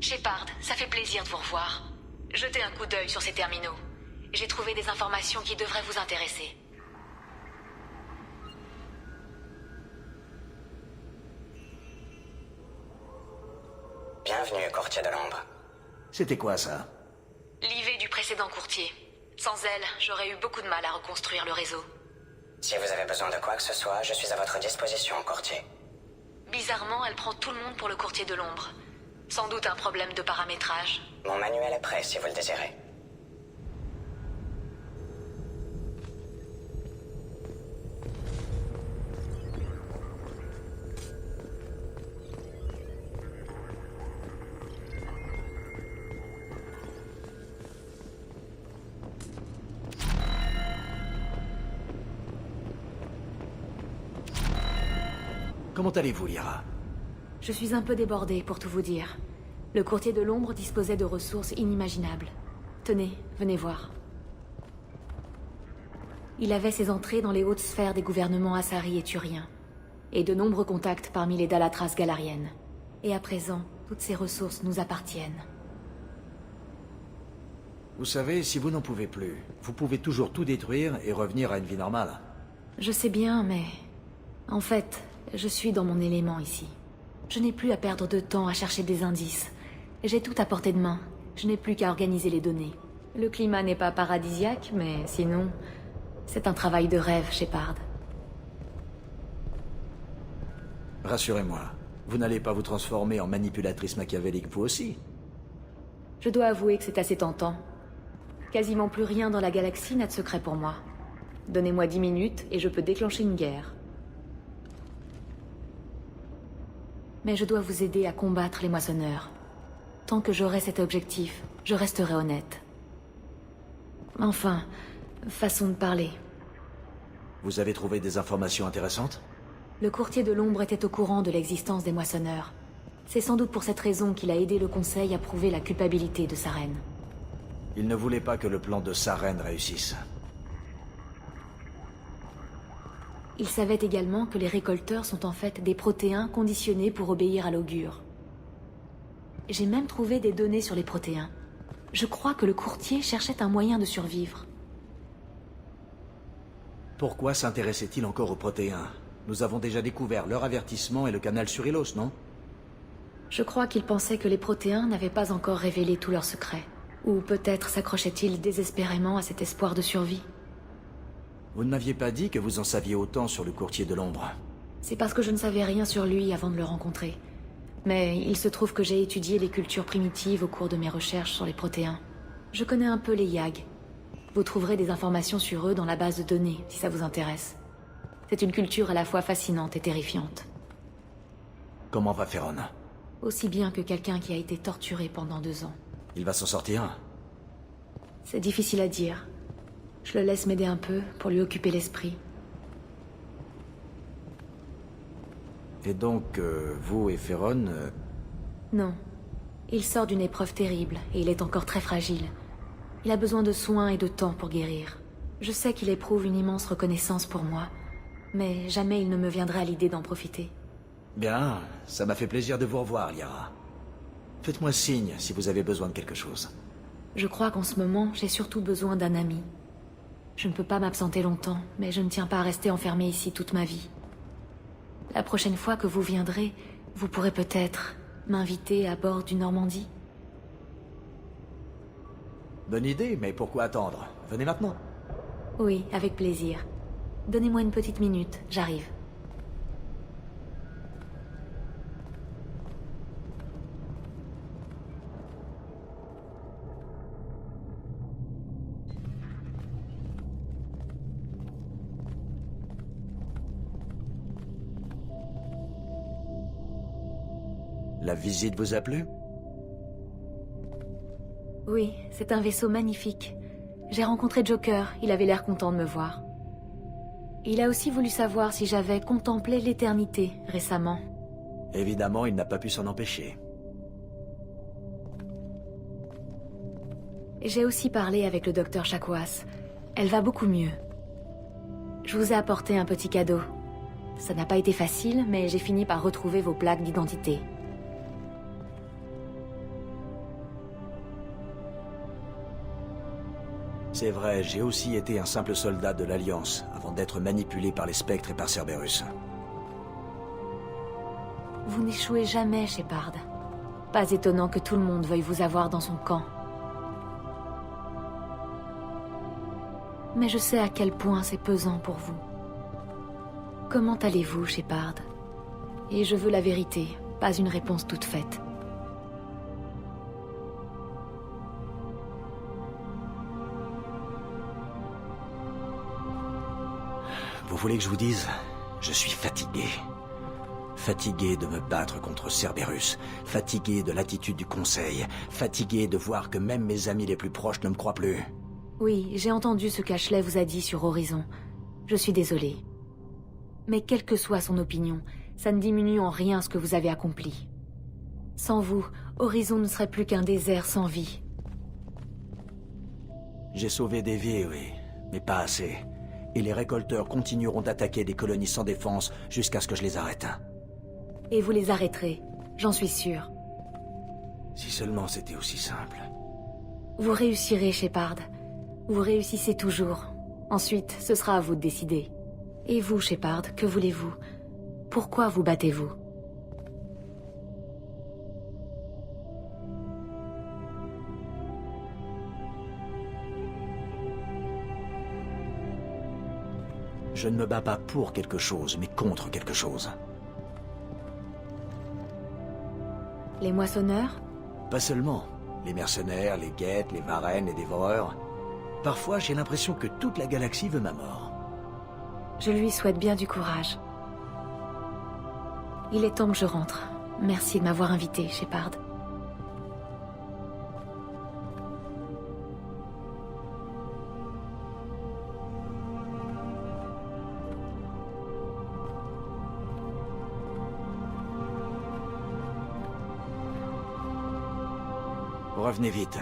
Shepard, ça fait plaisir de vous revoir. Jetez un coup d'œil sur ces terminaux. J'ai trouvé des informations qui devraient vous intéresser. Bienvenue, courtier de l'ombre. C'était quoi ça? L'IV du précédent courtier. Sans elle, j'aurais eu beaucoup de mal à reconstruire le réseau. Si vous avez besoin de quoi que ce soit, je suis à votre disposition, courtier. Bizarrement, elle prend tout le monde pour le courtier de l'ombre. Sans doute un problème de paramétrage. Mon manuel est prêt si vous le désirez. Comment allez-vous, Lyra? Je suis un peu débordée, pour tout vous dire. Le courtier de l'ombre disposait de ressources inimaginables. Tenez, venez voir. Il avait ses entrées dans les hautes sphères des gouvernements Asari et Turiens, et de nombreux contacts parmi les Dalatras galariennes. Et à présent, toutes ces ressources nous appartiennent. Vous savez, si vous n'en pouvez plus, vous pouvez toujours tout détruire et revenir à une vie normale. Je sais bien, mais... En fait, je suis dans mon élément ici. Je n'ai plus à perdre de temps à chercher des indices. J'ai tout à portée de main. Je n'ai plus qu'à organiser les données. Le climat n'est pas paradisiaque, mais sinon... C'est un travail de rêve, Shepard. Rassurez-moi, vous n'allez pas vous transformer en manipulatrice machiavélique vous aussi? Je dois avouer que c'est assez tentant. Quasiment plus rien dans la galaxie n'a de secret pour moi. Donnez-moi 10 minutes et je peux déclencher une guerre. Mais je dois vous aider à combattre les moissonneurs. Tant que j'aurai cet objectif, je resterai honnête. Enfin, façon de parler. Vous avez trouvé des informations intéressantes? Le courtier de l'ombre était au courant de l'existence des moissonneurs. C'est sans doute pour cette raison qu'il a aidé le Conseil à prouver la culpabilité de Saren. Il ne voulait pas que le plan de Saren réussisse. Il savait également que les récolteurs sont en fait des protéins conditionnés pour obéir à l'augure. J'ai même trouvé des données sur les protéins. Je crois que le courtier cherchait un moyen de survivre. Pourquoi s'intéressait-il encore aux protéins? Nous avons déjà découvert leur avertissement et le canal sur Ilos, non? Je crois qu'il pensait que les protéins n'avaient pas encore révélé tous leurs secrets. Ou peut-être s'accrochait-il désespérément à cet espoir de survie. Vous ne m'aviez pas dit que vous en saviez autant sur le courtier de l'ombre. C'est parce que je ne savais rien sur lui avant de le rencontrer. Mais il se trouve que j'ai étudié les cultures primitives au cours de mes recherches sur les protéins. Je connais un peu les Yag. Vous trouverez des informations sur eux dans la base de données, si ça vous intéresse. C'est une culture à la fois fascinante et terrifiante. Comment va Ferron? Aussi bien que quelqu'un qui a été torturé pendant 2 ans. Il va s'en sortir? C'est difficile à dire. Je le laisse m'aider un peu pour lui occuper l'esprit. Et donc, vous et Ferron... Non. Il sort d'une épreuve terrible et il est encore très fragile. Il a besoin de soins et de temps pour guérir. Je sais qu'il éprouve une immense reconnaissance pour moi, mais jamais il ne me viendrait à l'idée d'en profiter. Bien, ça m'a fait plaisir de vous revoir, Lyra. Faites-moi signe si vous avez besoin de quelque chose. Je crois qu'en ce moment, j'ai surtout besoin d'un ami. Je ne peux pas m'absenter longtemps, mais je ne tiens pas à rester enfermée ici toute ma vie. La prochaine fois que vous viendrez, vous pourrez peut-être m'inviter à bord du Normandie. Bonne idée, mais pourquoi attendre? Venez maintenant. Oui, avec plaisir. Donnez-moi une petite minute, j'arrive. La visite vous a plu? Oui, c'est un vaisseau magnifique. J'ai rencontré Joker, il avait l'air content de me voir. Il a aussi voulu savoir si j'avais contemplé l'éternité récemment. Évidemment, il n'a pas pu s'en empêcher. J'ai aussi parlé avec le docteur Chakwas. Elle va beaucoup mieux. Je vous ai apporté un petit cadeau. Ça n'a pas été facile, mais j'ai fini par retrouver vos plaques d'identité. C'est vrai, j'ai aussi été un simple soldat de l'Alliance, avant d'être manipulé par les Spectres et par Cerberus. Vous n'échouez jamais, Shepard. Pas étonnant que tout le monde veuille vous avoir dans son camp. Mais je sais à quel point c'est pesant pour vous. Comment allez-vous, Shepard? Et je veux la vérité, pas une réponse toute faite. Vous voulez que je vous dise? Je suis fatigué. Fatigué de me battre contre Cerberus. Fatigué de l'attitude du Conseil. Fatigué de voir que même mes amis les plus proches ne me croient plus. Oui, j'ai entendu ce qu'Ashley vous a dit sur Horizon. Je suis désolée. Mais quelle que soit son opinion, ça ne diminue en rien ce que vous avez accompli. Sans vous, Horizon ne serait plus qu'un désert sans vie. J'ai sauvé des vies, oui, mais pas assez. Et les récolteurs continueront d'attaquer des colonies sans défense jusqu'à ce que je les arrête. Et vous les arrêterez, j'en suis sûre. Si seulement c'était aussi simple. Vous réussirez, Shepard. Vous réussissez toujours. Ensuite, ce sera à vous de décider. Et vous, Shepard, que voulez-vous? Pourquoi vous battez-vous? Je ne me bats pas pour quelque chose, mais contre quelque chose. Les moissonneurs? Pas seulement. Les mercenaires, les guettes, les varens, les dévoreurs. Parfois, j'ai l'impression que toute la galaxie veut ma mort. Je lui souhaite bien du courage. Il est temps que je rentre. Merci de m'avoir invité, Shepard. Revenez vite.